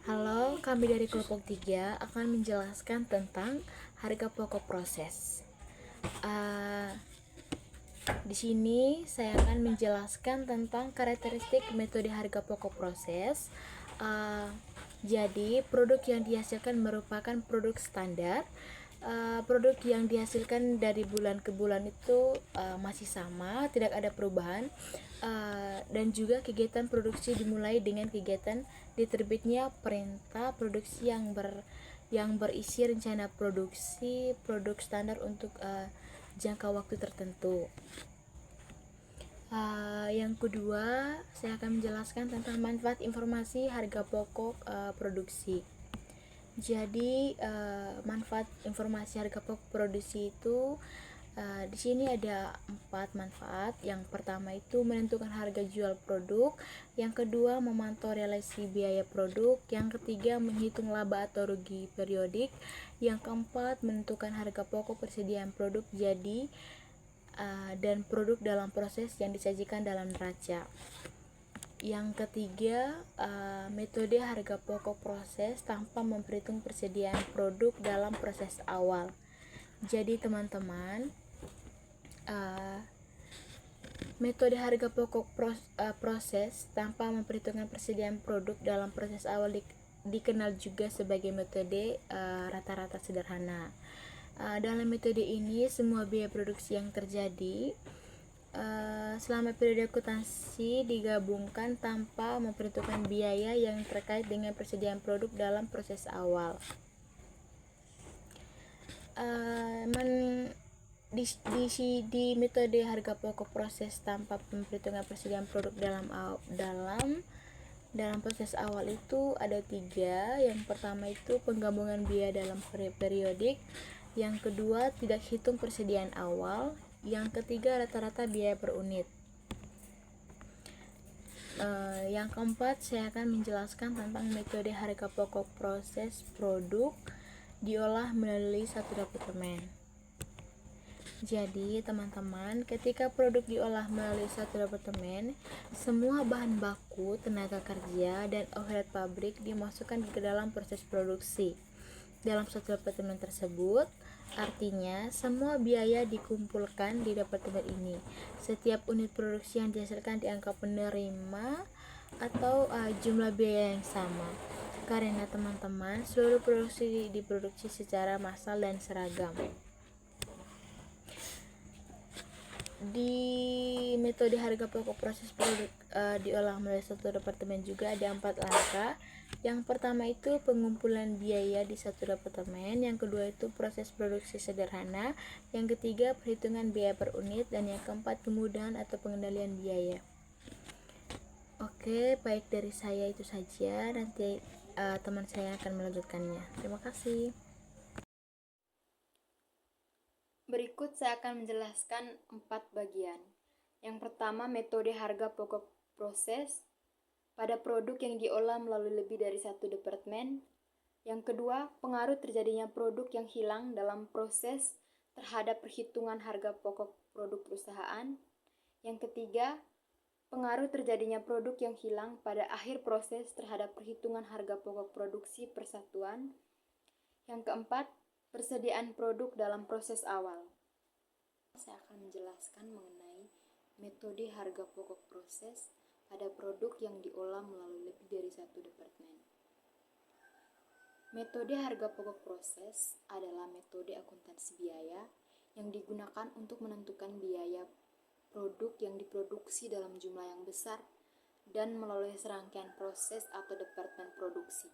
Halo, kami dari kelompok 3 akan menjelaskan tentang harga pokok proses. Uh, di sini saya akan menjelaskan tentang karakteristik metode harga pokok proses. Uh, jadi, produk yang dihasilkan merupakan produk standar. Produk yang dihasilkan dari bulan ke bulan itu masih sama, tidak ada perubahan. Dan juga kegiatan produksi dimulai dengan kegiatan diterbitnya perintah produksi yang berisi rencana produksi produk standar untuk jangka waktu tertentu. Yang kedua, saya akan menjelaskan tentang manfaat informasi harga pokok produksi. Jadi manfaat informasi harga pokok produksi itu di sini ada 4 manfaat. Yang pertama itu menentukan harga jual produk, yang kedua memantau realisasi biaya produk, yang ketiga menghitung laba atau rugi periodik, yang keempat menentukan harga pokok persediaan produk jadi dan produk dalam proses yang disajikan dalam neraca. Yang ketiga, metode harga pokok proses tanpa memperhitung persediaan produk dalam proses awal. Jadi teman-teman, metode harga pokok proses tanpa memperhitungkan persediaan produk dalam proses awal dikenal juga sebagai metode rata-rata sederhana. Dalam metode ini, semua biaya produksi yang terjadi selama periode akuntansi digabungkan tanpa memperhitungkan biaya yang terkait dengan persediaan produk dalam proses awal. Di metode harga pokok proses tanpa memperhitungkan persediaan produk dalam proses awal itu ada 3. Yang pertama itu penggabungan biaya dalam periodik, yang kedua tidak hitung persediaan awal, yang ketiga rata-rata biaya per unit. Yang keempat, saya akan menjelaskan tentang metode harga pokok proses produk diolah melalui satu departemen. Jadi teman-teman, ketika produk diolah melalui satu departemen, semua bahan baku, tenaga kerja, dan overhead pabrik dimasukkan ke dalam proses produksi dalam satu departemen tersebut. Artinya, semua biaya dikumpulkan di departemen ini. Setiap unit produksi yang dihasilkan dianggap menerima atau jumlah biaya yang sama. Karena teman-teman, seluruh produksi diproduksi secara massal dan seragam. Di metode harga pokok proses produk diolah melalui satu departemen juga ada 4 langkah. Yang pertama itu pengumpulan biaya di satu departemen, yang kedua itu proses produksi sederhana, yang ketiga perhitungan biaya per unit, dan yang keempat kemudahan atau pengendalian biaya. Oke, baik dari saya itu saja. Nanti teman saya akan melanjutkannya. Terima kasih. Berikut saya akan menjelaskan 4 bagian. Yang pertama, metode harga pokok proses pada produk yang diolah melalui lebih dari satu departemen. Yang kedua, pengaruh terjadinya produk yang hilang dalam proses terhadap perhitungan harga pokok produk perusahaan. Yang ketiga, pengaruh terjadinya produk yang hilang pada akhir proses terhadap perhitungan harga pokok produksi persatuan. Yang keempat, persediaan produk dalam proses awal. Saya akan menjelaskan mengenai metode harga pokok proses pada produk yang diolah melalui lebih dari satu departemen. Metode harga pokok proses adalah metode akuntansi biaya yang digunakan untuk menentukan biaya produk yang diproduksi dalam jumlah yang besar dan melalui serangkaian proses atau departemen produksi.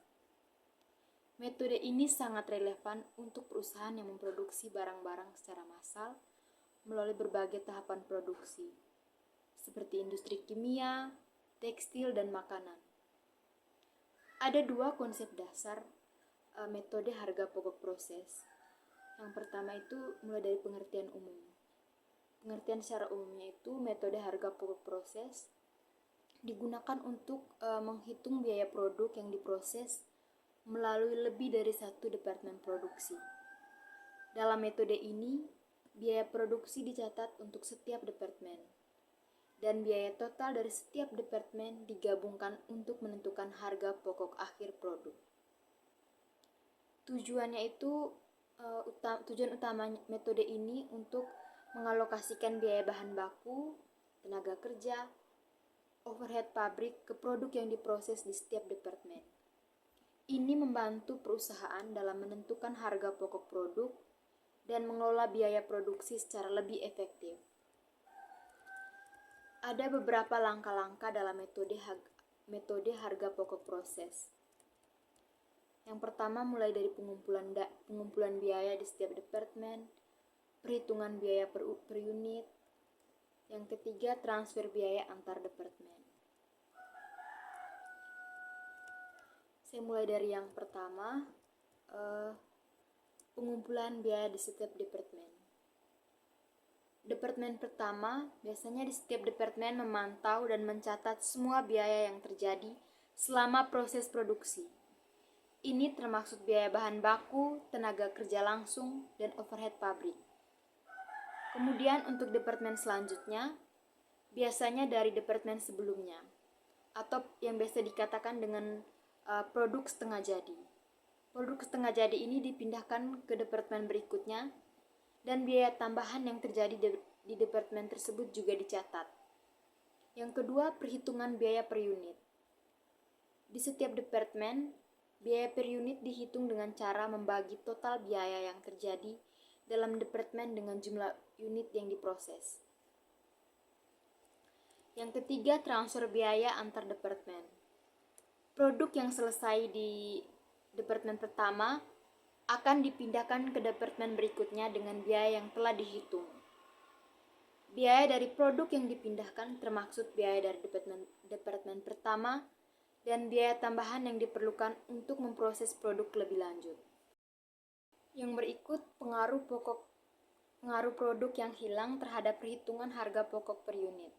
Metode ini sangat relevan untuk perusahaan yang memproduksi barang-barang secara massal melalui berbagai tahapan produksi, seperti industri kimia, tekstil, dan makanan. Ada 2 konsep dasar metode harga pokok proses. Yang pertama itu mulai dari pengertian umum. Pengertian secara umumnya itu metode harga pokok proses digunakan untuk menghitung biaya produk yang diproses melalui lebih dari satu departemen produksi. Dalam metode ini, biaya produksi dicatat untuk setiap departemen. dan biaya total dari setiap departemen digabungkan untuk menentukan harga pokok akhir produk. Tujuannya itu tujuan utama metode ini untuk mengalokasikan biaya bahan baku, tenaga kerja, overhead pabrik ke produk yang diproses di setiap departemen. Ini membantu perusahaan dalam menentukan harga pokok produk dan mengelola biaya produksi secara lebih efektif. Ada beberapa langkah-langkah dalam metode harga pokok proses. Yang pertama mulai dari pengumpulan biaya di setiap departemen, perhitungan biaya per unit. Yang ketiga, transfer biaya antar departemen. Saya mulai dari yang pertama, pengumpulan biaya di setiap departemen. Departemen pertama, biasanya di setiap departemen memantau dan mencatat semua biaya yang terjadi selama proses produksi. Ini termaksud biaya bahan baku, tenaga kerja langsung, dan overhead pabrik. Kemudian untuk departemen selanjutnya, biasanya dari departemen sebelumnya, atau yang biasa dikatakan dengan produk setengah jadi. Produk setengah jadi ini dipindahkan ke departemen berikutnya, dan biaya tambahan yang terjadi di departemen tersebut juga dicatat. Yang kedua, perhitungan biaya per unit. Di setiap departemen, biaya per unit dihitung dengan cara membagi total biaya yang terjadi dalam departemen dengan jumlah unit yang diproses. Yang ketiga, transfer biaya antar departemen. Produk yang selesai di departemen pertama akan dipindahkan ke departemen berikutnya dengan biaya yang telah dihitung. Biaya dari produk yang dipindahkan termaksud biaya dari departemen pertama dan biaya tambahan yang diperlukan untuk memproses produk lebih lanjut. Yang berikut pengaruh produk yang hilang terhadap perhitungan harga pokok per unit.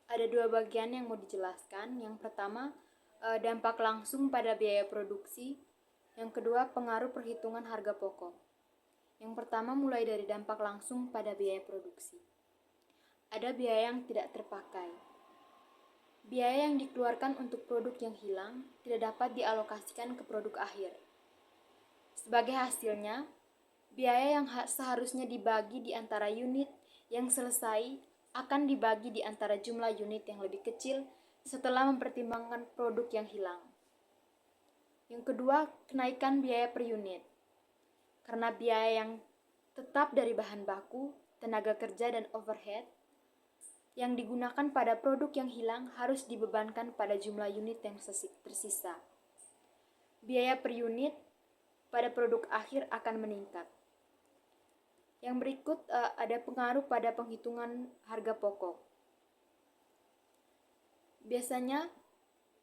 Ada dua bagian yang mau dijelaskan. Yang pertama, dampak langsung pada biaya produksi. Yang kedua, pengaruh perhitungan harga pokok. Yang pertama mulai dari dampak langsung pada biaya produksi. Ada biaya yang tidak terpakai. Biaya yang dikeluarkan untuk produk yang hilang tidak dapat dialokasikan ke produk akhir. Sebagai hasilnya, biaya yang seharusnya dibagi di antara unit yang selesai akan dibagi di antara jumlah unit yang lebih kecil setelah mempertimbangkan produk yang hilang. Yang kedua, kenaikan biaya per unit. Karena biaya yang tetap dari bahan baku, tenaga kerja, dan overhead yang digunakan pada produk yang hilang harus dibebankan pada jumlah unit yang tersisa. Biaya per unit pada produk akhir akan meningkat. Yang berikut ada pengaruh pada penghitungan harga pokok. Biasanya,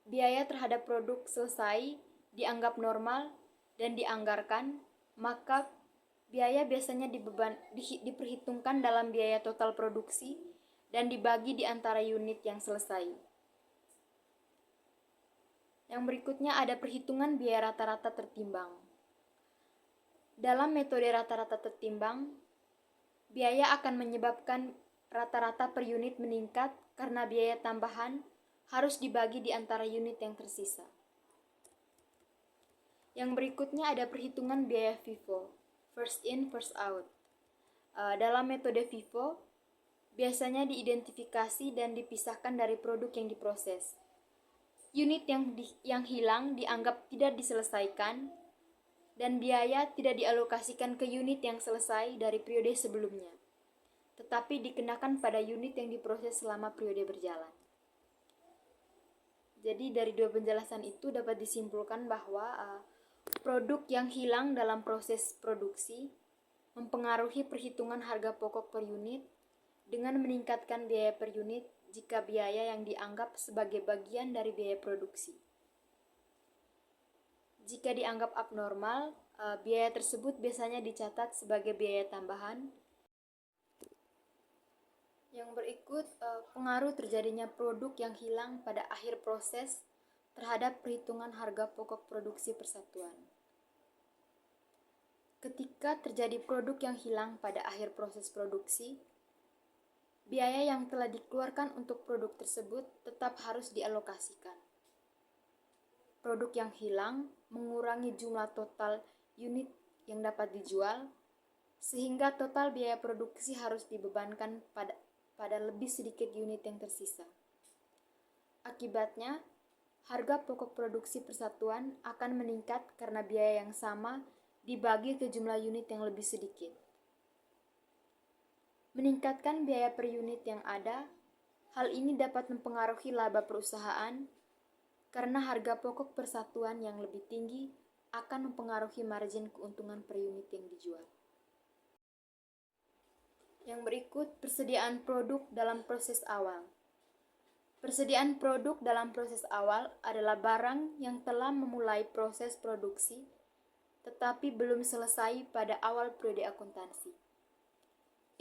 biaya terhadap produk selesai dianggap normal dan dianggarkan, maka biaya biasanya diperhitungkan dalam biaya total produksi dan dibagi di antara unit yang selesai. Yang berikutnya ada perhitungan biaya rata-rata tertimbang. Dalam metode rata-rata tertimbang, biaya akan menyebabkan rata-rata per unit meningkat karena biaya tambahan harus dibagi di antara unit yang tersisa. Yang berikutnya ada perhitungan biaya FIFO, first in, first out. Dalam metode FIFO, biasanya diidentifikasi dan dipisahkan dari produk yang diproses. Unit yang hilang dianggap tidak diselesaikan dan biaya tidak dialokasikan ke unit yang selesai dari periode sebelumnya, tetapi dikenakan pada unit yang diproses selama periode berjalan. Jadi dari dua penjelasan itu dapat disimpulkan bahwa produk yang hilang dalam proses produksi mempengaruhi perhitungan harga pokok per unit dengan meningkatkan biaya per unit jika biaya yang dianggap sebagai bagian dari biaya produksi. Jika dianggap abnormal, biaya tersebut biasanya dicatat sebagai biaya tambahan. Yang berikut pengaruh terjadinya produk yang hilang pada akhir proses terhadap perhitungan harga pokok produksi persatuan. Ketika terjadi produk yang hilang pada akhir proses produksi, biaya yang telah dikeluarkan untuk produk tersebut tetap harus dialokasikan. Produk yang hilang mengurangi jumlah total unit yang dapat dijual, sehingga total biaya produksi harus dibebankan pada lebih sedikit unit yang tersisa. Akibatnya, harga pokok produksi persatuan akan meningkat karena biaya yang sama dibagi ke jumlah unit yang lebih sedikit. Meningkatkan biaya per unit yang ada, hal ini dapat mempengaruhi laba perusahaan karena harga pokok persatuan yang lebih tinggi akan mempengaruhi margin keuntungan per unit yang dijual. Yang berikut, persediaan produk dalam proses awal. Persediaan produk dalam proses awal adalah barang yang telah memulai proses produksi tetapi belum selesai pada awal periode akuntansi.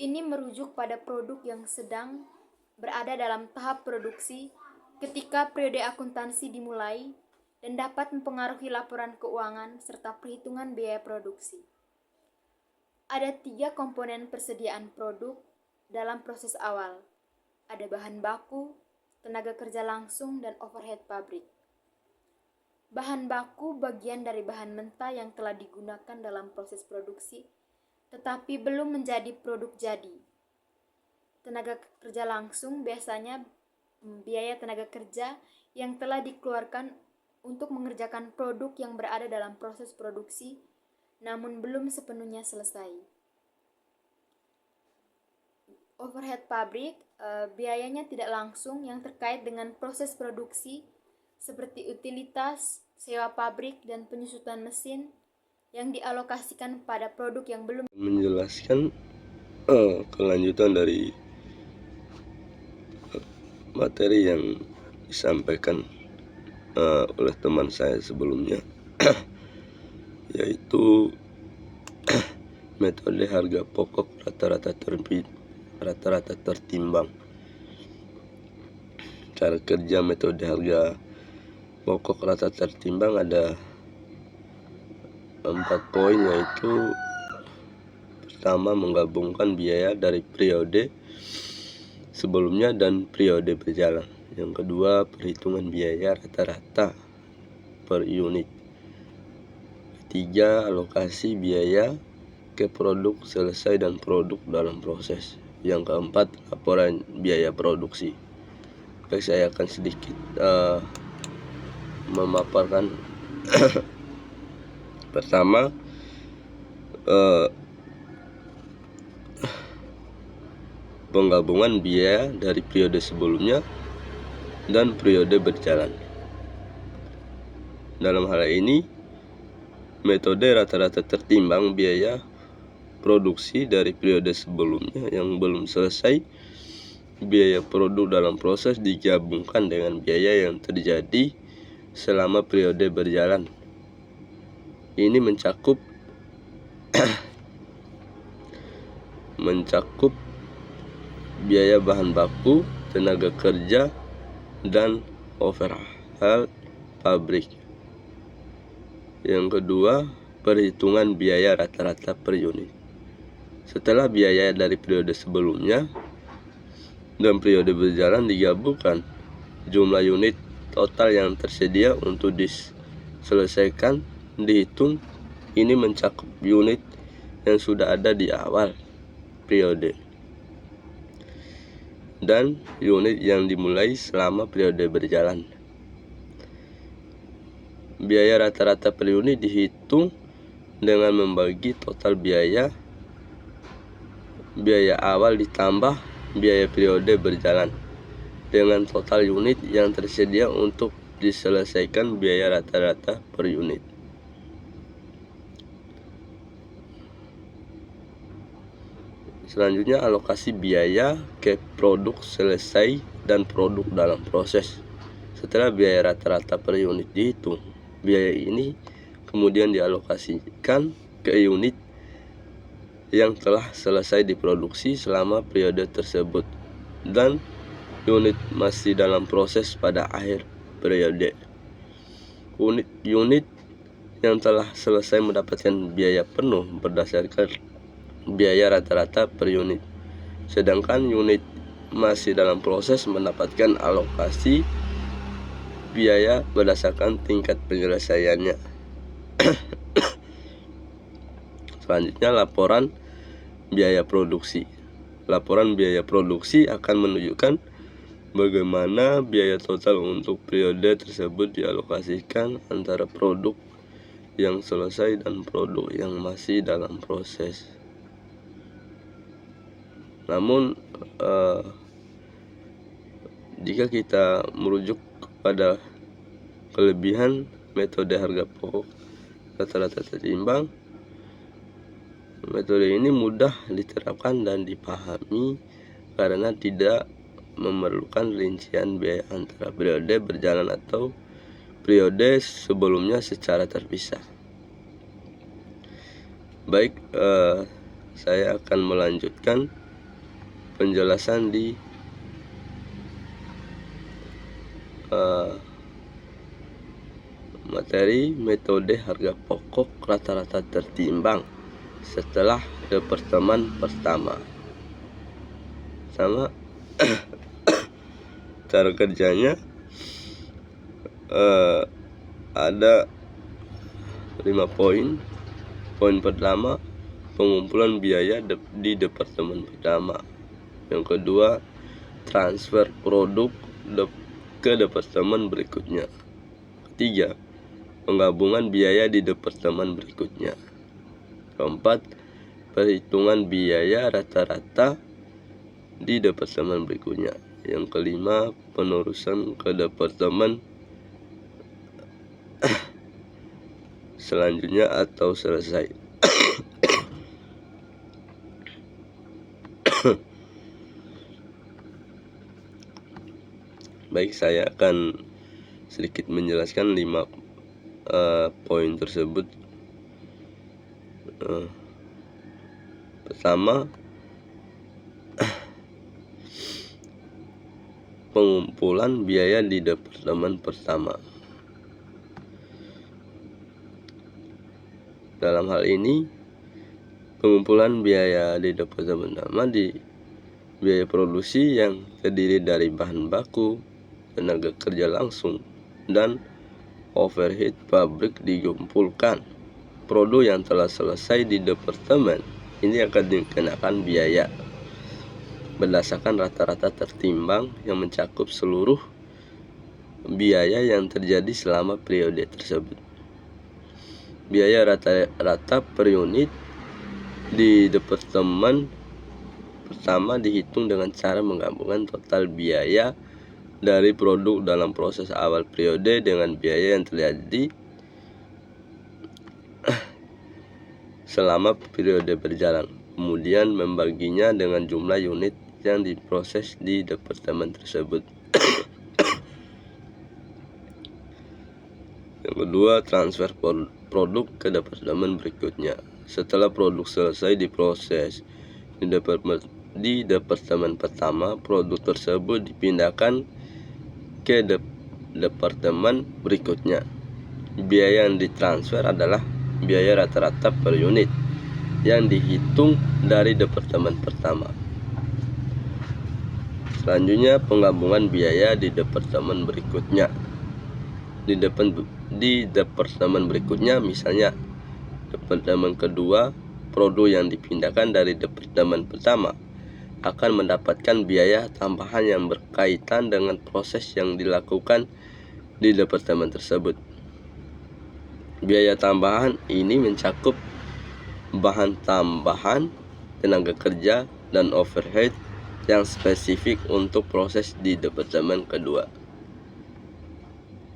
Ini merujuk pada produk yang sedang berada dalam tahap produksi ketika periode akuntansi dimulai dan dapat mempengaruhi laporan keuangan serta perhitungan biaya produksi. Ada 3 komponen persediaan produk dalam proses awal. Ada bahan baku, tenaga kerja langsung, dan overhead pabrik. Bahan baku bagian dari bahan mentah yang telah digunakan dalam proses produksi, tetapi belum menjadi produk jadi. Tenaga kerja langsung biasanya biaya tenaga kerja yang telah dikeluarkan untuk mengerjakan produk yang berada dalam proses produksi, namun belum sepenuhnya selesai. Overhead pabrik, biayanya tidak langsung yang terkait dengan proses produksi seperti utilitas, sewa pabrik, dan penyusutan mesin yang dialokasikan pada produk yang belum. Menjelaskan kelanjutan dari materi yang disampaikan oleh teman saya sebelumnya, yaitu metode harga pokok rata-rata tertimbang. Cara kerja metode harga pokok rata tertimbang ada 4 poin, yaitu pertama, menggabungkan biaya dari periode sebelumnya dan periode berjalan. Yang kedua, perhitungan biaya rata-rata per unit. Ketiga, alokasi biaya ke produk selesai dan produk dalam proses. Yang keempat, laporan biaya produksi. Baik, saya akan sedikit memaparkan. Pertama, penggabungan biaya dari periode sebelumnya dan periode berjalan. Dalam hal ini, metode rata-rata tertimbang biaya produksi dari periode sebelumnya yang belum selesai. Biaya produk dalam proses digabungkan dengan biaya yang terjadi selama periode berjalan. Ini mencakup biaya bahan baku, tenaga kerja, dan overhead pabrik. Yang kedua, perhitungan biaya rata-rata per unit. Setelah biaya dari periode sebelumnya dan periode berjalan digabungkan, jumlah unit total yang tersedia untuk diselesaikan dihitung. Ini mencakup unit yang sudah ada di awal periode dan unit yang dimulai selama periode berjalan. Biaya rata-rata per unit dihitung dengan membagi total biaya awal ditambah biaya periode berjalan dengan total unit yang tersedia untuk diselesaikan biaya rata-rata per unit. Selanjutnya, alokasi biaya ke produk selesai dan produk dalam proses. Setelah biaya rata-rata per unit dihitung, biaya ini kemudian dialokasikan ke unit yang telah selesai diproduksi selama periode tersebut dan unit masih dalam proses pada akhir periode. Unit yang telah selesai mendapatkan biaya penuh berdasarkan biaya rata-rata per unit, sedangkan unit masih dalam proses mendapatkan alokasi biaya berdasarkan tingkat penyelesaiannya. Selanjutnya, laporan biaya produksi. Laporan biaya produksi akan menunjukkan bagaimana biaya total untuk periode tersebut dialokasikan antara produk yang selesai dan produk yang masih dalam proses. Namun jika kita merujuk kepada kelebihan metode harga pokok rata-rata tertimbang, metode ini mudah diterapkan dan dipahami karena tidak memerlukan rincian biaya antara periode berjalan atau periode sebelumnya secara terpisah. Baik, saya akan melanjutkan penjelasan di materi metode harga pokok rata-rata tertimbang setelah departemen pertama. Sama cara kerjanya ada 5 poin. Poin pertama, pengumpulan biaya di departemen pertama. Yang kedua, transfer produk ke departemen berikutnya. Ketiga, penggabungan biaya di departemen berikutnya. Keempat, perhitungan biaya rata-rata di departemen berikutnya. Yang kelima, penerusan ke departemen selanjutnya atau selesai. Baik, saya akan sedikit menjelaskan 5 poin tersebut. Pertama, pengumpulan biaya di departemen pertama. Dalam hal ini, pengumpulan biaya di departemen pertama di biaya produksi yang terdiri dari bahan baku, tenaga kerja langsung, dan overhead pabrik dikumpulkan. Produk yang telah selesai di departemen ini akan dikenakan biaya berdasarkan rata-rata tertimbang yang mencakup seluruh biaya yang terjadi selama periode tersebut. Biaya rata-rata per unit di departemen pertama dihitung dengan cara menggabungkan total biaya dari produk dalam proses awal periode dengan biaya yang terjadi selama periode berjalan, kemudian membaginya dengan jumlah unit yang diproses di departemen tersebut. Yang kedua, transfer produk ke departemen berikutnya. Setelah produk selesai diproses di departemen pertama, produk tersebut dipindahkan ke departemen berikutnya. Biaya yang ditransfer adalah biaya rata-rata per unit yang dihitung dari departemen pertama. Selanjutnya, penggabungan biaya di departemen berikutnya. Di departemen berikutnya, misalnya departemen kedua, produk yang dipindahkan dari departemen pertama akan mendapatkan biaya tambahan yang berkaitan dengan proses yang dilakukan di departemen tersebut. Biaya tambahan ini mencakup bahan tambahan, tenaga kerja, dan overhead yang spesifik untuk proses di departemen kedua.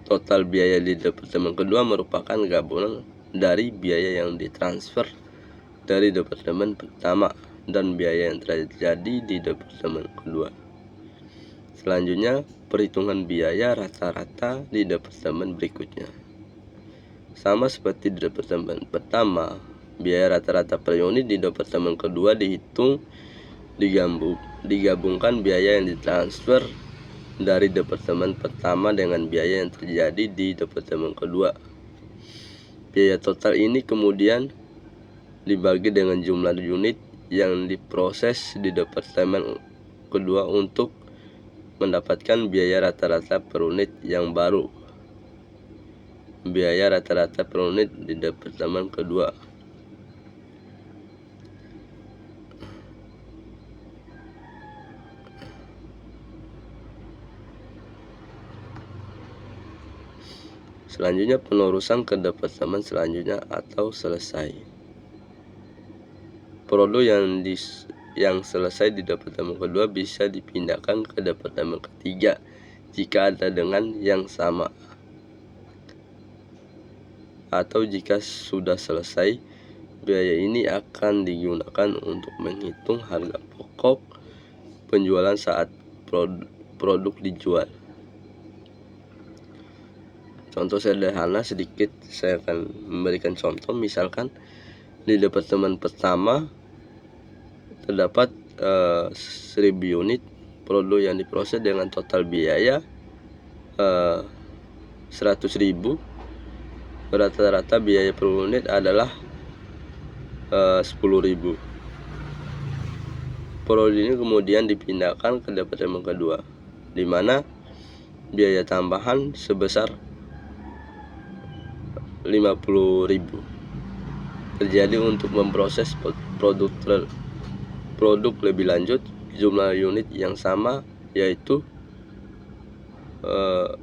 Total biaya di departemen kedua merupakan gabungan dari biaya yang ditransfer dari departemen pertama dan biaya yang terjadi di departemen kedua. Selanjutnya, perhitungan biaya rata-rata di departemen berikutnya. Sama seperti di departemen pertama, biaya rata-rata per unit di departemen kedua dihitung digabungkan biaya yang ditransfer dari departemen pertama dengan biaya yang terjadi di departemen kedua. Biaya total ini kemudian dibagi dengan jumlah unit yang diproses di departemen kedua untuk mendapatkan biaya rata-rata per unit yang baru. Biaya rata-rata per unit di departemen kedua. Selanjutnya penerusan ke departemen selanjutnya atau selesai. Produk yang selesai di departemen kedua bisa dipindahkan ke departemen ketiga jika ada dengan yang sama, atau jika sudah selesai, biaya ini akan digunakan untuk menghitung harga pokok penjualan saat produk dijual. Contoh sederhana sedikit, saya akan memberikan contoh. Misalkan di departemen pertama terdapat 1000 unit produk yang diproses dengan total biaya 100.000. Rata-rata biaya per unit adalah 10.000. Produk ini kemudian dipindahkan ke departemen kedua, di mana biaya tambahan sebesar 50.000 terjadi untuk memproses produk lebih lanjut. Jumlah unit yang sama yaitu 1000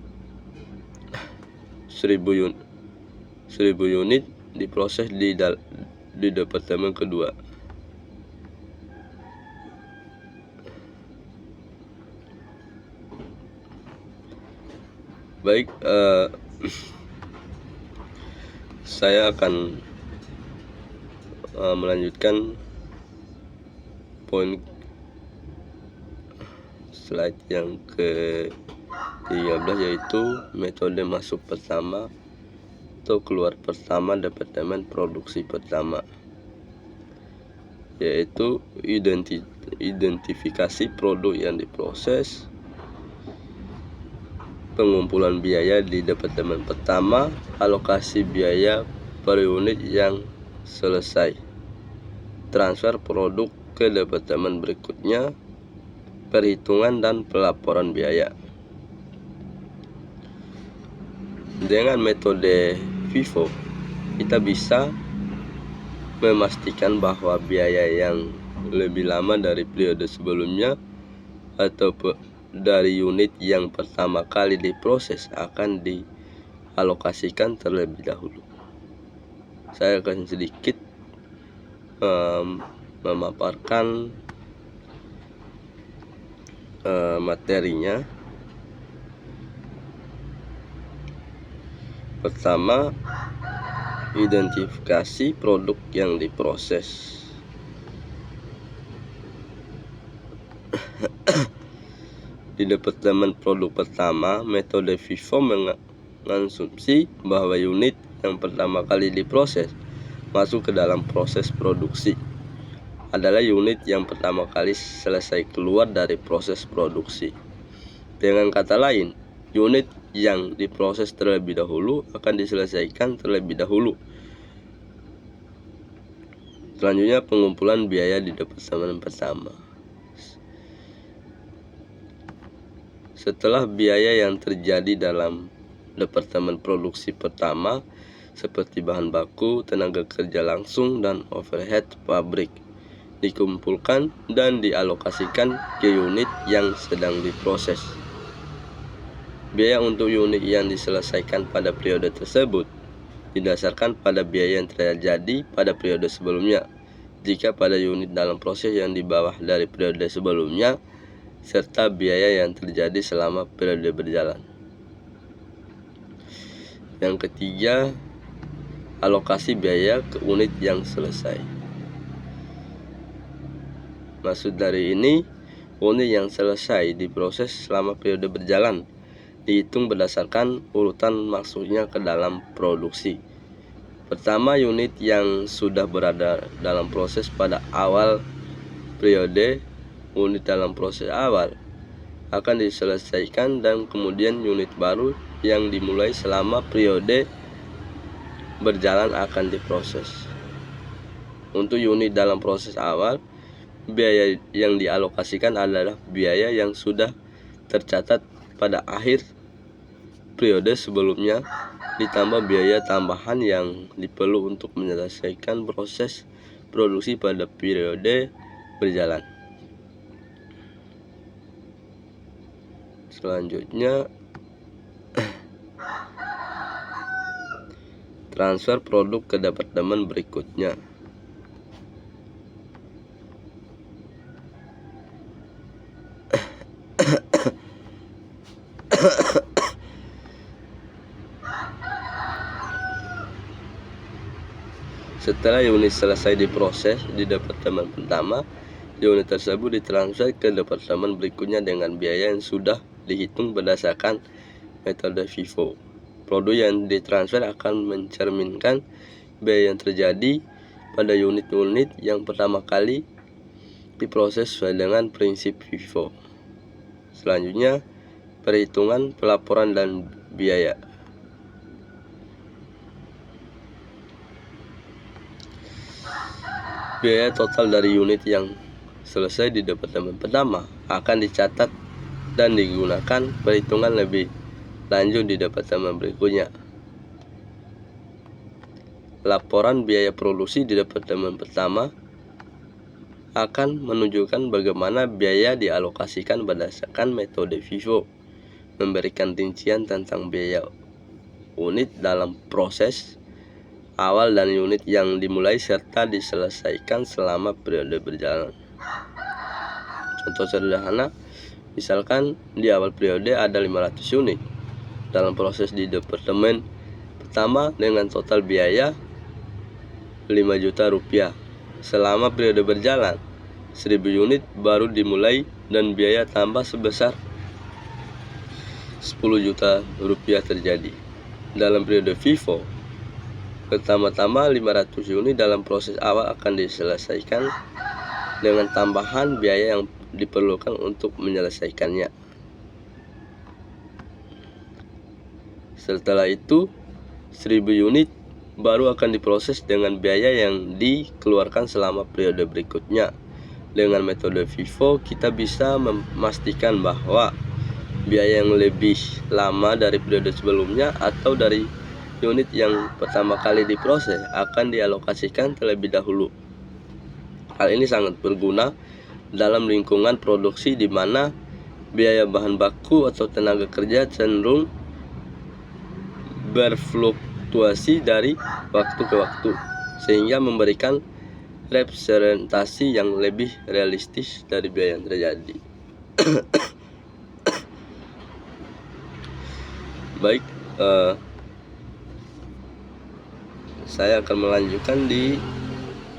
unit diproses di departemen kedua. Baik, saya akan melanjutkan poin slide yang ke-13, yaitu metode masuk pertama atau keluar pertama departemen produksi pertama, yaitu identifikasi produk yang diproses, pengumpulan biaya di departemen pertama, alokasi biaya per unit yang selesai, transfer produk ke departemen berikutnya, perhitungan dan pelaporan biaya. Dengan metode FIFO, kita bisa memastikan bahwa biaya yang lebih lama dari periode sebelumnya atau dari unit yang pertama kali diproses akan dialokasikan terlebih dahulu. Saya akan sedikit memaparkan materinya. Pertama, identifikasi produk yang diproses. Di departemen produk pertama, metode FIFO mengasumsi bahwa unit yang pertama kali diproses masuk ke dalam proses produksi adalah unit yang pertama kali selesai keluar dari proses produksi. Dengan kata lain, unit yang diproses terlebih dahulu akan diselesaikan terlebih dahulu. Selanjutnya, pengumpulan biaya di departemen pertama. Setelah biaya yang terjadi dalam departemen produksi pertama seperti bahan baku, tenaga kerja langsung, dan overhead pabrik dikumpulkan dan dialokasikan ke unit yang sedang diproses. Biaya untuk unit yang diselesaikan pada periode tersebut didasarkan pada biaya yang terjadi pada periode sebelumnya. Jika pada unit dalam proses yang di bawah dari periode sebelumnya, serta biaya yang terjadi selama periode berjalan. Yang ketiga, alokasi biaya ke unit yang selesai. Maksud dari ini, unit yang selesai diproses selama periode berjalan dihitung berdasarkan urutan masuknya ke dalam produksi. Pertama, unit yang sudah berada dalam proses pada awal periode. Unit dalam proses awal akan diselesaikan dan kemudian unit baru yang dimulai selama periode berjalan akan diproses. Untuk unit dalam proses awal, biaya yang dialokasikan adalah biaya yang sudah tercatat pada akhir periode sebelumnya, ditambah biaya tambahan yang diperlu untuk menyelesaikan proses produksi pada periode berjalan. Selanjutnya, transfer produk ke departemen berikutnya. Setelah unit selesai diproses di departemen pertama, unit tersebut ditransfer ke departemen berikutnya dengan biaya yang sudah dihitung berdasarkan metode FIFO. Produk yang ditransfer akan mencerminkan biaya yang terjadi pada unit-unit yang pertama kali diproses sesuai dengan prinsip FIFO. Selanjutnya, perhitungan pelaporan dan biaya. Biaya total dari unit yang selesai di departemen pertama akan dicatat dan digunakan perhitungan lebih lanjut di departemen berikutnya. Laporan biaya produksi di departemen pertama akan menunjukkan bagaimana biaya dialokasikan berdasarkan metode FIFO, memberikan rincian tentang biaya unit dalam proses awal dan unit yang dimulai serta diselesaikan selama periode berjalan. Contoh sederhana, misalkan di awal periode ada 500 unit dalam proses di departemen pertama dengan total biaya 5 juta rupiah. Selama periode berjalan, 1000 unit baru dimulai dan biaya tambah sebesar 10 juta rupiah terjadi. Dalam periode FIFO, pertama-tama 500 unit dalam proses awal akan diselesaikan dengan tambahan biaya yang diperlukan untuk menyelesaikannya. Setelah itu, 1000 unit baru akan diproses dengan biaya yang dikeluarkan selama periode berikutnya. Dengan metode FIFO, kita bisa memastikan bahwa biaya yang lebih lama dari periode sebelumnya atau dari unit yang pertama kali diproses akan dialokasikan terlebih dahulu. Hal ini sangat berguna dalam lingkungan produksi di mana biaya bahan baku atau tenaga kerja cenderung berfluktuasi dari waktu ke waktu, sehingga memberikan representasi yang lebih realistis dari biaya yang terjadi. Baik, saya akan melanjutkan di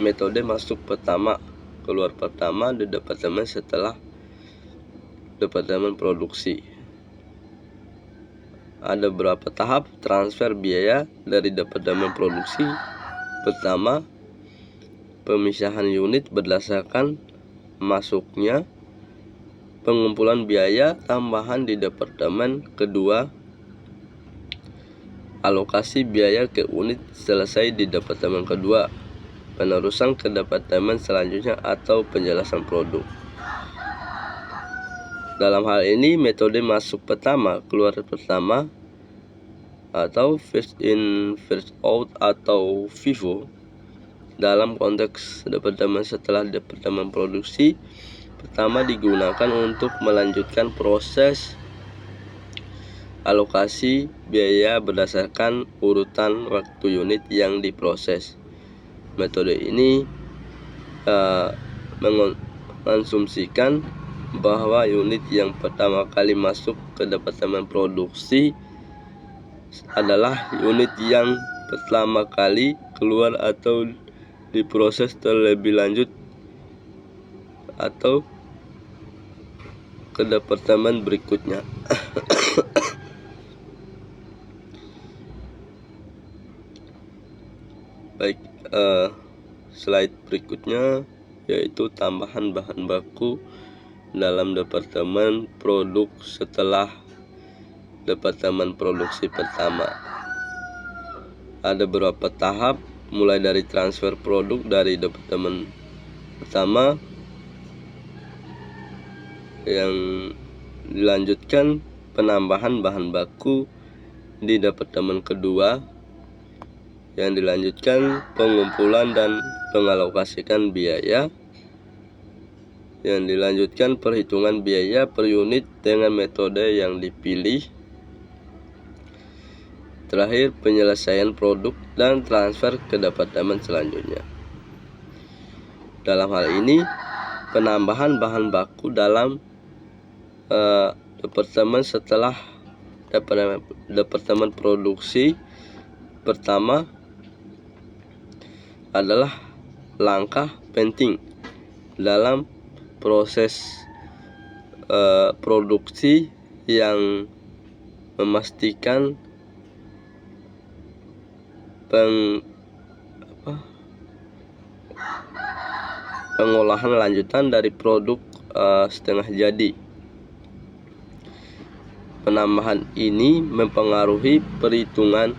metode masuk pertama, keluar pertama di departemen setelah departemen produksi. Ada beberapa tahap transfer biaya dari departemen produksi. Pertama, pemisahan unit berdasarkan masuknya. Pengumpulan biaya tambahan di departemen kedua. Alokasi biaya ke unit selesai di departemen kedua, penerusan ke departemen selanjutnya atau penjelasan produk. Dalam hal ini, metode masuk pertama, keluar pertama, atau first in, first out atau FIFO dalam konteks departemen setelah departemen produksi pertama digunakan untuk melanjutkan proses alokasi biaya berdasarkan urutan waktu unit yang diproses. Metode ini mengasumsikan bahwa unit yang pertama kali masuk ke departemen produksi adalah unit yang pertama kali keluar atau diproses terlebih lanjut atau ke departemen berikutnya. Baik, slide berikutnya yaitu tambahan bahan baku dalam departemen produk setelah departemen produksi pertama. Ada beberapa tahap, mulai dari transfer produk dari departemen pertama, Yang dilanjutkan penambahan bahan baku di departemen kedua. Yang dilanjutkan pengumpulan dan pengalokasikan biaya. Yang dilanjutkan perhitungan biaya per unit dengan metode yang dipilih. Terakhir, penyelesaian produk dan transfer ke departemen selanjutnya. Dalam hal ini, penambahan bahan baku dalam departemen setelah departemen produksi pertama adalah langkah penting dalam proses produksi yang memastikan pengolahan lanjutan dari produk setengah jadi. Penambahan ini mempengaruhi perhitungan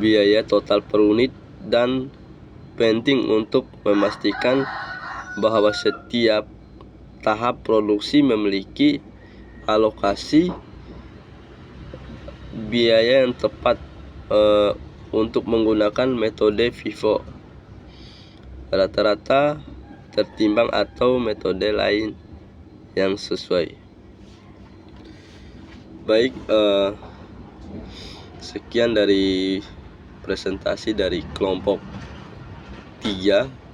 biaya total per unit dan penting untuk memastikan bahwa setiap tahap produksi memiliki alokasi biaya yang tepat untuk menggunakan metode FIFO rata-rata tertimbang atau metode lain yang sesuai. Baik, sekian dari presentasi dari kelompok 3